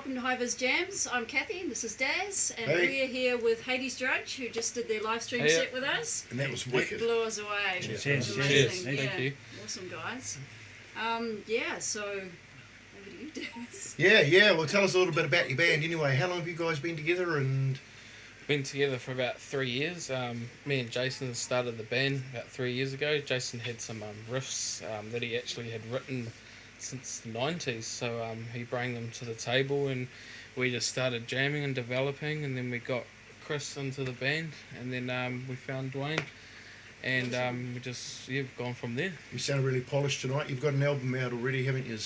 welcome to HiViZ JamZ. I'm Kathy and this is Daz, and Hey. we're here with Hadees Drudge, who just did their live stream set with us. And that was wicked. Blew us away. Cheers. It was Cheers. amazing. Cheers. Yeah. Thank you. Awesome, guys. So over to you, Daz. Yeah. Well, tell us a little bit about your band anyway. How long have you guys been together? And Been together for about 3 years. Me and Jason started the band about 3 years ago. Jason had some riffs that he actually had written since the 90s, so he brought them to the table and we just started jamming and developing, and then we got Chris into the band, and then we found Duane, and we just we've gone from there. you sound really polished tonight. You've got an album out already, haven't you?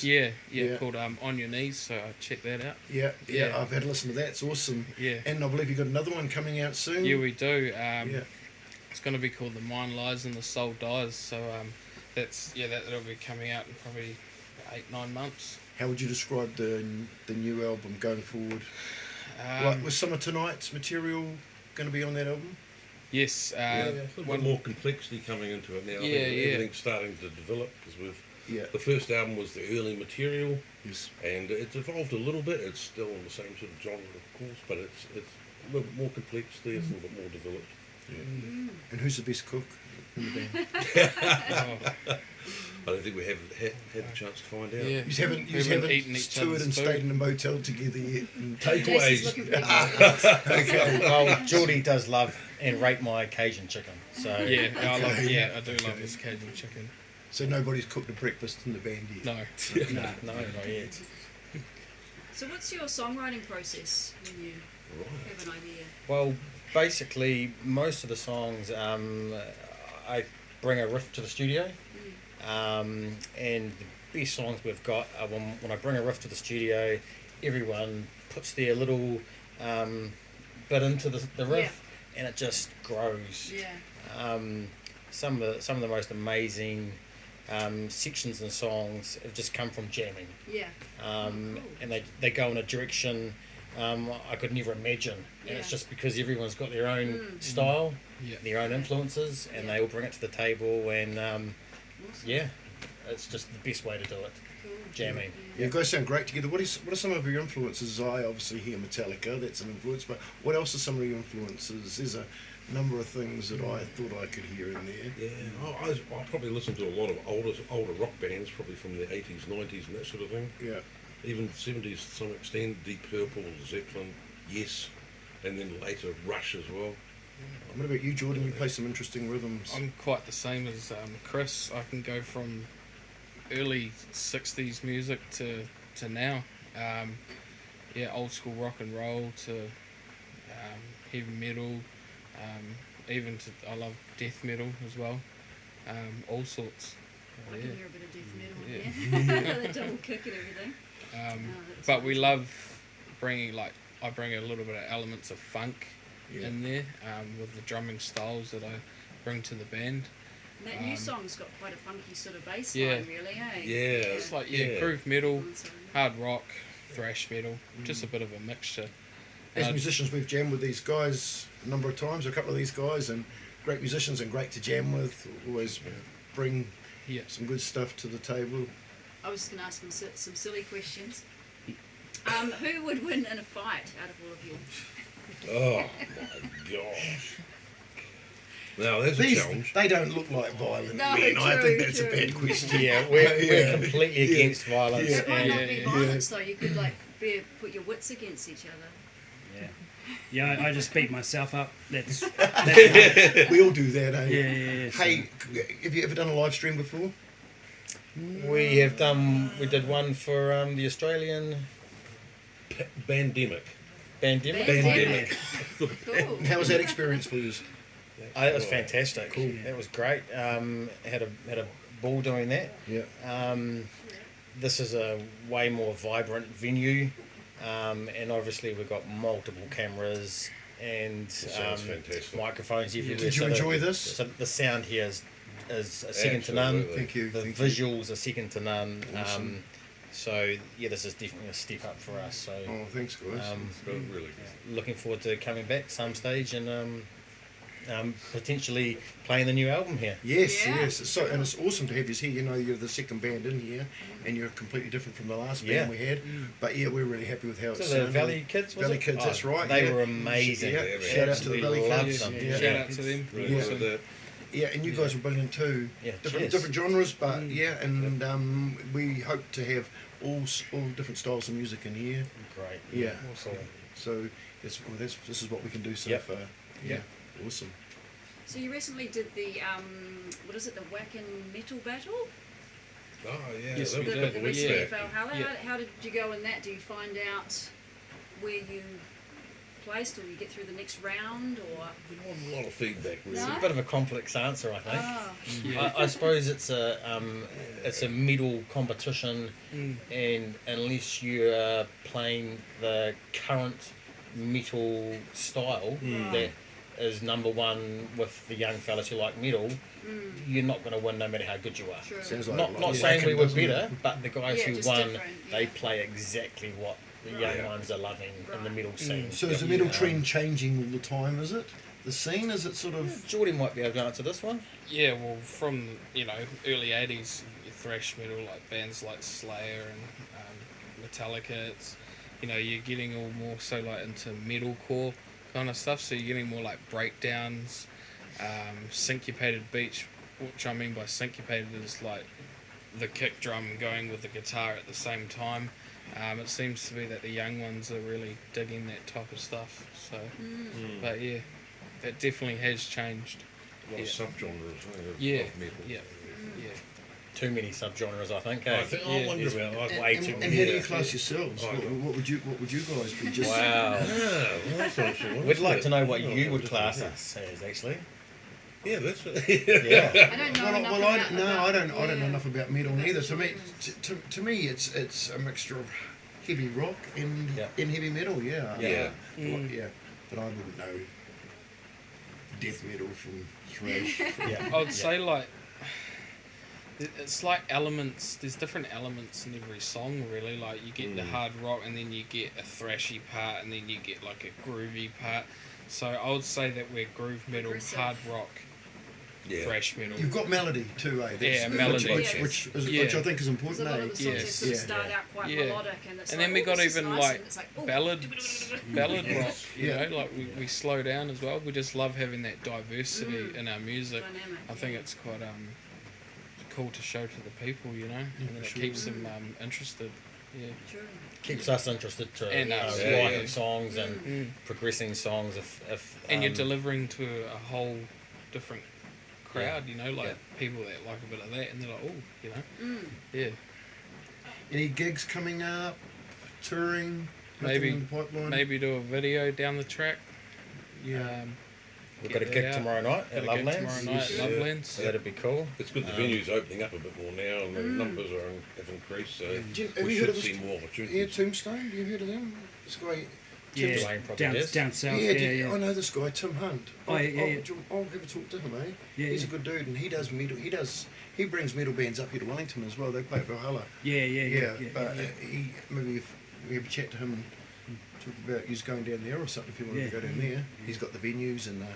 Yeah, called On Your Knees, so check that out. Yeah. I've had a listen to that. It's awesome. Yeah. And I believe you've got another one coming out soon. Yeah, we do. Yeah. It's going to be called The Mind Lies and the Soul Dies, so that'll be coming out in probably 8-9 months. How would you describe the new album going forward? Was some of tonight's material going to be on that album? Yes. A little bit more complexity coming into it now. I think everything's starting to develop because the first album was the early material, Yes. and it's evolved a little bit. It's still in the same sort of genre, of course, but it's a little bit more complexity. It's a little bit more developed. Yeah. And who's the best cook in the band? I don't think we have had the chance to find out. Yeah. You haven't eaten each toured other's and food. stayed in a motel together yet. And Takeaways. Jason's looking pretty good. okay. Well, Geordie does love and rate my Cajun chicken. So I do love this Cajun chicken. So nobody's cooked a breakfast in the band yet. No. no, not yet. So what's your songwriting process when you have an idea? Well, basically, most of the songs, I bring a riff to the studio, and the best songs we've got are when I bring a riff to the studio, everyone puts their little bit into the riff, and it just grows. Yeah. Some of the most amazing sections and songs have just come from jamming. Yeah. And they go in a direction I could never imagine, and it's just because everyone's got their own style, their own influences, and they all bring it to the table, and Awesome. it's just the best way to do it, Cool. jamming. Yeah, you guys sound great together. What are some of your influences? I obviously hear Metallica, that's an influence, but what else are some of your influences? There's a number of things that I thought I could hear in there. Yeah, I probably listen to a lot of older rock bands, probably from the 80s, 90s, and that sort of thing. Yeah. Even 70s to some extent, Deep Purple, Zeppelin, Yes, and then later Rush as well. What about you, Jordan? You play some interesting rhythms. I'm quite the same as Chris. I can go from early 60s music to now. Old school rock and roll to heavy metal. Even I love death metal as well. All sorts. I can hear a bit of death metal. Yeah. The double kick and everything. But we love bringing, I bring a little bit of elements of funk in there with the drumming styles that I bring to the band. And that new song's got quite a funky sort of bass Yeah. line, really, eh? Yeah. It's like groove metal, hard rock, thrash metal, just a bit of a mixture. As musicians, we've jammed with these guys a number of times, a couple of these guys, and great musicians and great to jam with. Always bring some good stuff to the table. I was just going to ask some silly questions. Who would win in a fight out of all of you? Oh my gosh. Now there's a challenge. They don't look like violent No, men. I true, think that's true. a bad question. Yeah, we're completely against violence. It might not and be violence, though. You could put your wits against each other. Yeah, I just beat myself up. That's We all do that, eh? yeah. Hey, have you ever done a live stream before? we did one for the Australian Bandemic. Bandemic. Bandemic. Cool. How was that experience for you? It was fantastic. Cool. It was great. Had a ball doing that. Yeah. This is a way more vibrant venue, and obviously we've got multiple cameras and sounds fantastic. microphones everywhere. Did you enjoy this? So the sound here is second to none. Absolutely. Thank you. The Thank you. visuals are second to none. Awesome. So this is definitely a step up for us. So Oh, thanks, guys. Really good. looking forward to coming back some stage and potentially playing the new album here. Yes, Yeah. yes. So, and it's awesome to have you here. You know, you're the second band in here, and you're completely different from the last band we had. But yeah, we're really happy with how So it's the sounding. Valley Kids, was Valley it? Kids, that's right. They yeah. were amazing. Yeah, Yeah, shout out to the Absolutely Valley loved Kids. them. Yeah. Shout out to them. Really Yeah. good with that. Yeah, and you guys were brilliant too. Yeah, different cheers. different genres, but yeah, and we hope to have all different styles of music in here. Great. Yeah. Cool. So this is what we can do so Yep. far. Yeah, awesome. So you recently did the what is it, the Whackin' Metal Battle? Oh yeah, Yes, that we was a did. couple of weeks recently Yeah. at Valhalla. Yeah. How did you go in that? Do you find out where you placed, or you get through the next round, or? There wasn't a lot of feedback really. No? It's a bit of a complex answer, I think. Ah, Yeah. I suppose it's a medal competition, and unless you're playing the current metal style that is number one with the young fellas who like metal, you're not going to win no matter how good you are. true. Sounds like Not a lot of saying we whacking, were doesn't it? better, but the guys Yeah, who just won, different, they yeah. play exactly what the young Right. ones are loving in the Right. metal scene. So is the metal trend changing all the time? Is it the scene? Is it sort of? Geordie might be able to answer this one. Yeah, well, from early '80s, your thrash metal, like bands like Slayer and Metallica, it's you're getting all more so like into metalcore kind of stuff. So you're getting more like breakdowns, syncopated beats. Which I mean by syncopated is like the kick drum going with the guitar at the same time. It seems to be that the young ones are really digging that type of stuff. So, but yeah, it definitely has changed. A lot of Yeah. subgenres of Yeah, metal. yeah, yeah. Too many subgenres, I think. I eh? think Yeah. I wonder about Way too And many. how do you class yourselves? Oh, What would you guys be? Just Wow. well, that's interesting. We'd like to know what Oh, you would just- class us as, actually. Yeah, that's Yeah. I don't know Well, enough well, about, I don't know yeah. enough about metal About neither. To me, genres. to me, it's a mixture of heavy rock and Yeah. heavy metal. Yeah, Yeah. yeah. But I wouldn't know death metal from thrash. Yeah. I'd say like it's like elements. There's different elements in every song, really. Like you get the hard rock, and then you get a thrashy part, and then you get like a groovy part. So I would say that we're groove metal, Aggressive. hard rock, Yeah. thrash metal. You've got melody too, eh? Yeah, melody. Which Yeah. I think is Because important, a lot eh? of the songs Yes. just sort of Yeah. start out quite Yeah. melodic, and it's And like, then we "Oh, got this is even nice," like and it's like, "Oh, ballad rock. Yeah. Like we slow down as well. We just love having that diversity in our music. dynamic, I think it's quite cool to show to the people, and then it sure. keeps them interested. Yeah. True. Keeps us interested to And us, writing yeah. songs and progressing songs. If And you're delivering to a whole different crowd, people that like a bit of that, and they're like, yeah. Any gigs coming up? Touring? Maybe- Nothing in the pipeline? Maybe do a video down the track. Yeah. we've got a get gig that out. tomorrow night at Got a gig Lovelands. tomorrow night at Yeah. Lovelands. So that'd be cool. It's good the venue's opening up a bit more now, and the numbers have increased, so Have you we heard should of this? see more Yeah, opportunities. Tombstone. Have you heard of them? This guy. Yeah, Dwayne probably does. down south. Yeah, Yeah, I know this guy, Tim Hunt. Oh, yeah. I'll have a talk to him, eh? Yeah, He's yeah. a good dude, and he does metal. He brings metal bands up here to Wellington as well. They play at Valhalla. Yeah. But he maybe if we have a chat to him and talk about he's going down there or something. If you wanted to Yeah. go down there, he's got the venues and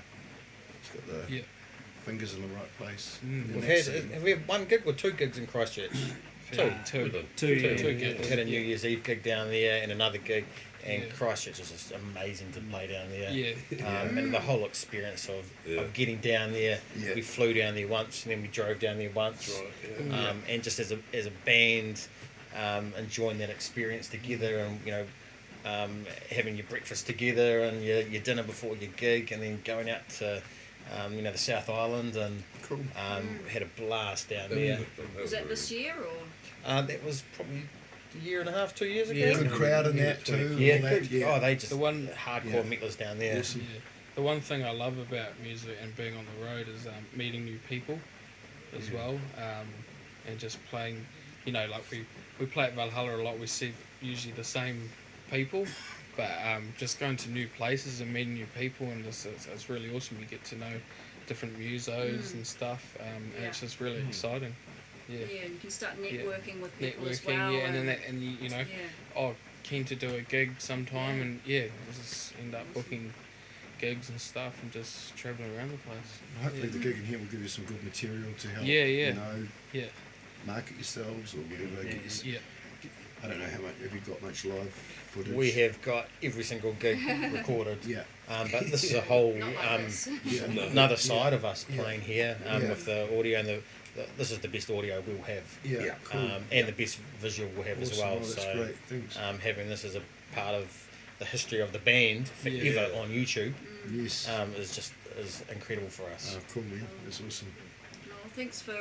he's got the Yeah. fingers in the right place. Have we had one gig or two gigs in Christchurch? Two. Two gigs. We had a New Year's Eve gig down there and another gig, and Yeah. Christchurch was just amazing to play down there. Yeah. And the whole experience of Yeah. getting down there. Yeah. We flew down there once, and then we drove down there once. That's right, yeah. And just as a band, enjoying that experience together, and having your breakfast together and your dinner before your gig, and then going out to the South Island, and Cool. had a blast down there. Was that this year or? That was probably a year and a half, 2 years ago. Yeah. Good crowd in that too. and Yeah, all that, good. yeah. Oh, they just The one- hardcore Yeah. metalers down there. Awesome. Yeah. The one thing I love about music and being on the road is meeting new people as well, and just playing. Like we play at Valhalla a lot. We see usually the same people, but just going to new places and meeting new people, and it's really awesome. You get to know different musos and stuff, and it's just really exciting. Yeah. Yeah, and you can start networking with people as Networking, well. yeah, and then keen to do a gig sometime, and just end up booking gigs and stuff and just travelling around the place. Hopefully the gig in here will give you some good material to help. Yeah, yeah. You know, Yeah, market yourselves or whatever. Get your, yeah. I don't know how much. Have you got much live footage? We have got every single gig recorded. Yeah. But this is a whole Not like this. Yeah. another side of us Yeah. playing here Yeah. with the audio and this is the best audio we'll have. Yeah. Yeah. Cool. And the best visual we'll have as Awesome. well. Oh, that's so great. Thanks. having this as a part of the history of the band forever Yeah. on YouTube Yes. is incredible for us. Cool, man. That's awesome. Well, thanks for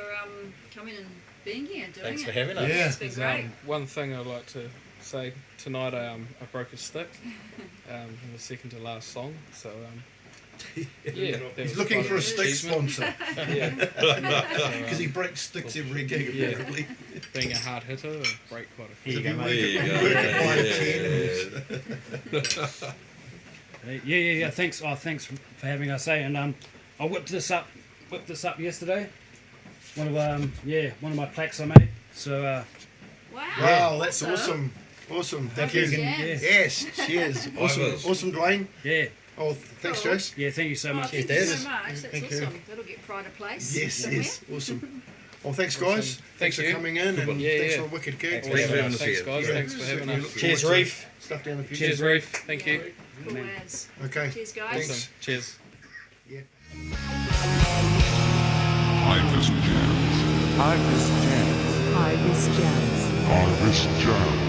coming and being here, doing Thanks it. for having us. Yeah. It's been There's, great. one thing I'd like to say tonight, I broke a stick in the second to last song. So yeah, that He's was looking quite for an a stick achievement. sponsor Yeah, because he breaks sticks every gig Yeah. apparently. being a hard hitter, I break quite a few. Here you go, Work mate. it- There you work go. it by Yeah. 10. Yeah. Thanks. Oh, thanks for having us. And I whipped this up yesterday. One of my plaques I made. So Wow. Wow, that's awesome. Awesome. Thank you. HiViZ JamZ. Yes, cheers. Awesome. HiViZ. Awesome, Dwayne. yeah, Oh, thanks, Cool. Jace. yeah. Thank you so Oh, much. thank Cheers, you Daz. so much. That's Thank you. awesome. That'll get pride of place. Yes, somewhere. yes. Awesome. Well, thanks, guys. Awesome. Thanks Thank for you. coming in and Yeah, thanks yeah. for a wicked gig. Thanks Awesome. for having us. Thanks, guys. Yeah. Thanks for having Certainly us. look Cheers, forward to Reef. Stuff down the future. Cheers, Reef. Thank you. Cool as. Okay. Cheers, guys. Thanks. Awesome. Cheers. Yeah. HiViZ JamZ. HiViZ JamZ. HiViZ JamZ.